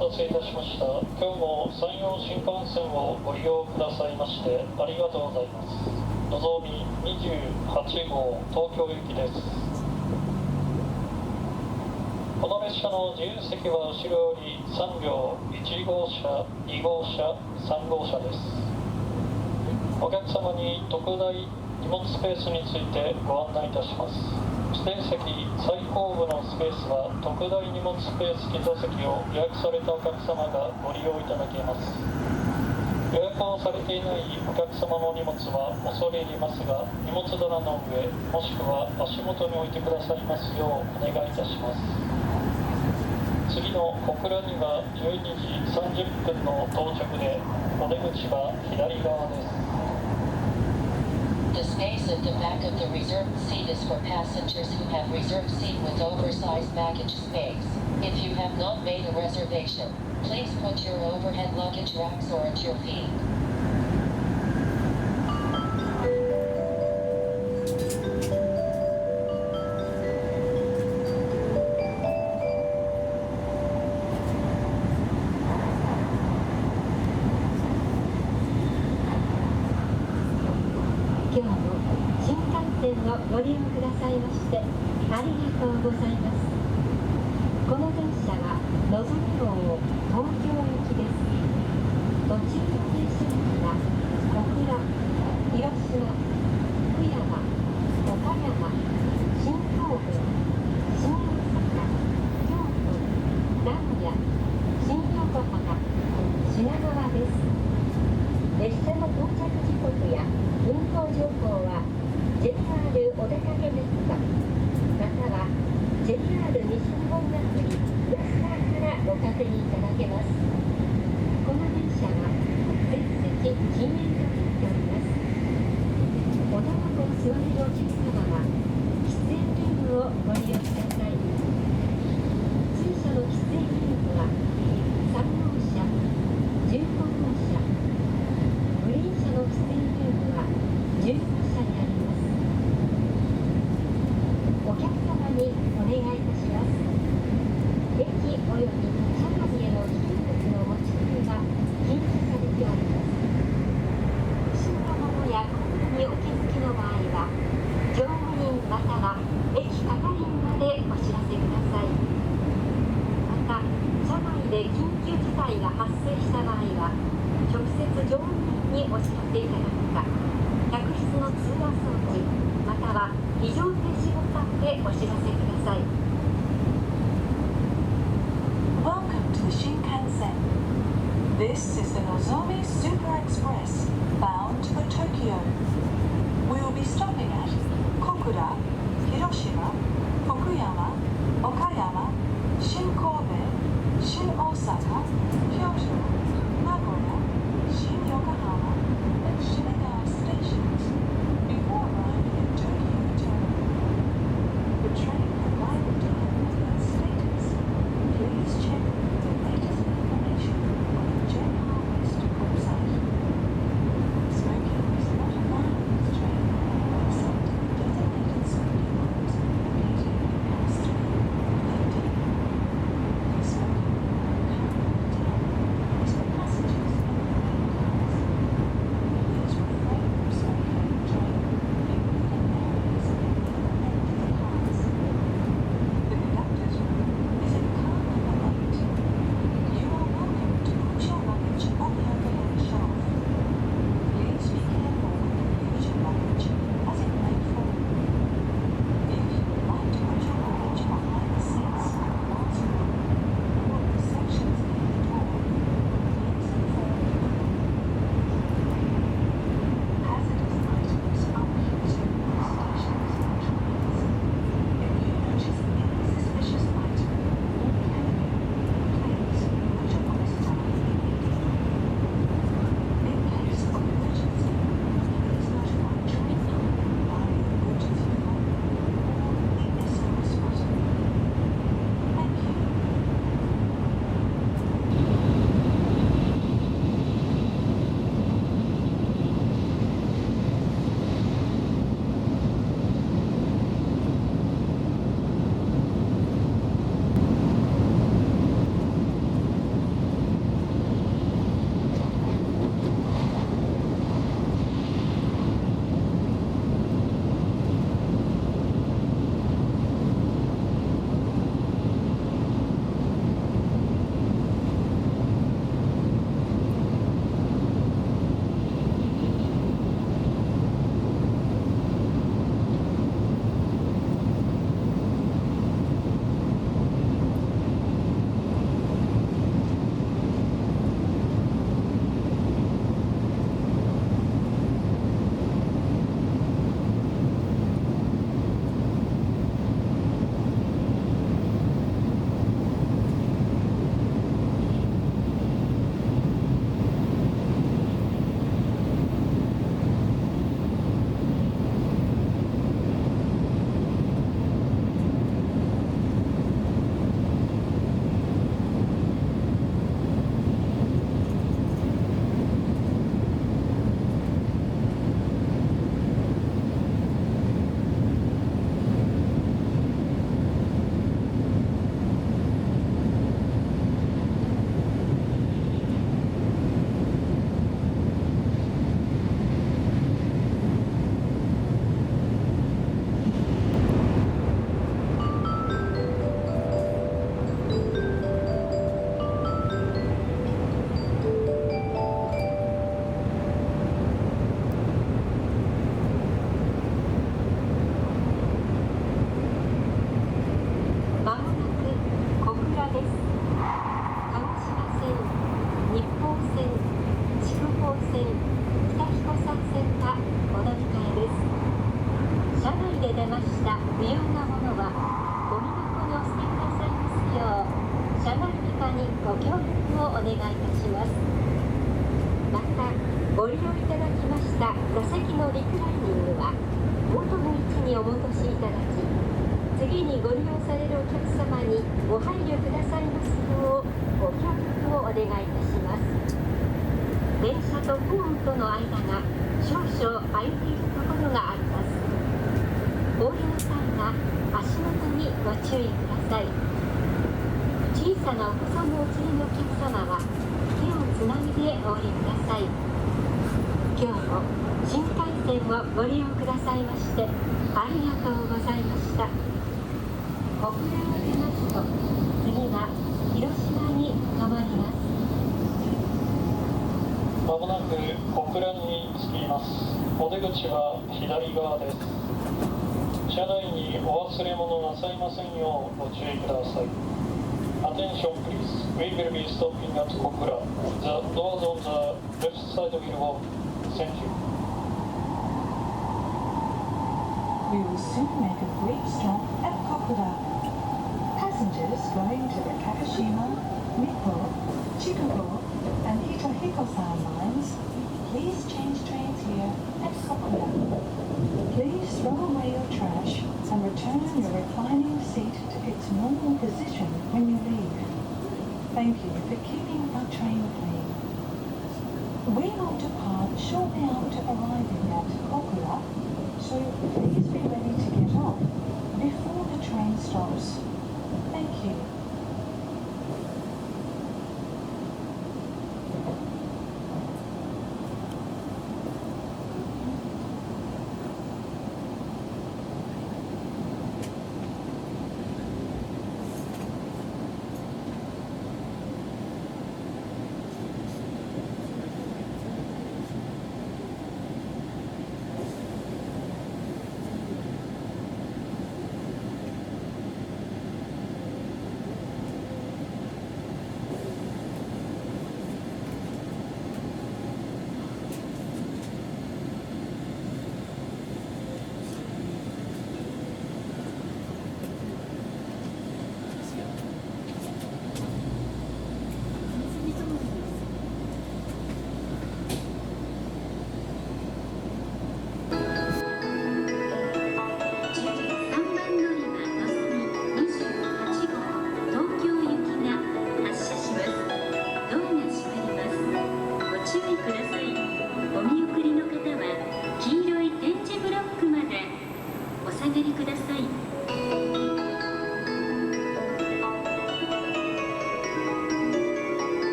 たせいたしました。今日も山陽新幹線をご利用くださいましてありがとうございます。のぞみ28号東京行きです。この列車の自由席は後ろより3両、1号車、2号車、3号車です。お客様に特大荷物スペースについてご案内いたします。指定席最後部のスペースは特大荷物スペース1座席を予約されたお客様がご利用いただけます。予約をされていないお客様の荷物は恐れ入りますが、荷物棚の上もしくは足元に置いてくださいますようお願いいたします。次の小倉には12時30分の到着で、お出口は左側です。The space at the back of the reserved seat is for passengers who have reserved seat with oversized baggage space. If you have not made a reservation, please put your overhead luggage racks or at your feet. 今日も新幹線をご利用くださいましてありがとうございます。この電車はのぞみ号東京行きです。途中の停車駅は小倉、広島、福山、岡山、新神戸、新大阪、京都、名古屋、新横浜、品川です。列車の到着時刻や運行情報は JR お出かけネットまたは JR 西日本アプリヤスターからご確認いただけます。この電車は全席禁煙となっております。お長くお座りのお客様は喫煙ルームをご利用ください。通車の喫煙ルームは3号車、15号車、グリーン車の喫煙ルームは15車にあります。お客様にお願いいたします。駅および車内への危険物の持ち込みは禁止されております。不審なものや小物にお気づきの場合は乗務員または駅係員までお知らせください。また車内で緊急事態が発生した場合は直接乗務員にお知らせいただくか、客室の通話装置または非常停止ボタンでお知らせください。 Welcome to the Shinkansen. This is the Nozomi Super Express bound for Tokyo. We will be stopping at Kokura, Hiroshima, Fukuyama, Okayama, Shin Kobe, Shin Osaka, Kyoto, Nagoya, Shin Yokohama, and Shinagawa stations before arriving at Tokyo Terminal. The train arrival time and status. Please check the latest information on the JR West website. Smoking is not allowed on this train except in designated smoking rooms located in class 3 and 13. Smoking currently is 線北彦山線がお乗り換えです。車内で出ました不要なものはゴミ箱にお捨てくださいますよう車内理科にご協力をお願いいたします。またご利用いただきました座席のリクライニングは元の位置にお戻しいただき、次にご利用されるお客様にご配慮くださいますようご協力をお願いいたします。電車とホームとの間が少々空いているところがあります。降りの際は足元にご注意ください。小さなお子さんをお連れのお客様は手をつないでお降りください。今日も新幹線をご利用くださいましてありがとうございました。小倉を出ますと次は広島に停まります。まもなく小倉に着きます。お出口は左側です。車内にお忘れ物なさいませんようご注意ください。Attention please, we will be stopping at Kokura. The doors on the left side will open. Thank you. We will soon make a brief stop at Kokura. Passengers going to the Kakashima, Nikko, Chikugo, and Hitohiko-san lines, please change trains here at Kokura. Please throw away your trash and return your reclining seat to its normal position when you leave. Thank you for keeping our train clean. We will depart shortly after arriving at Kokura, so please be ready to get off before the train stops. Thank you.28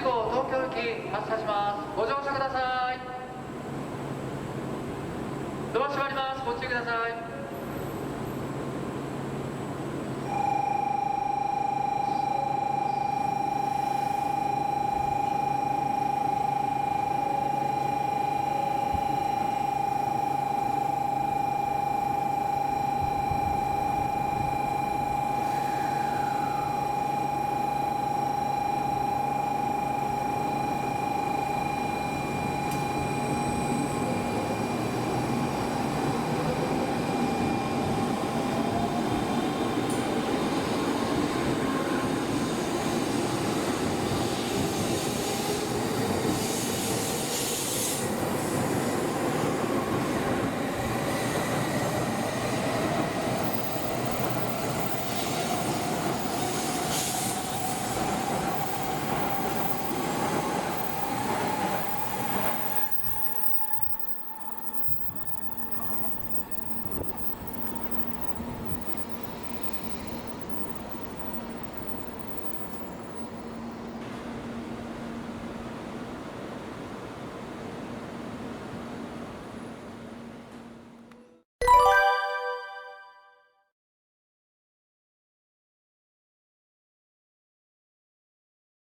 号東京行き発車します。ご乗車ください。ドア閉まります。ご注意ください。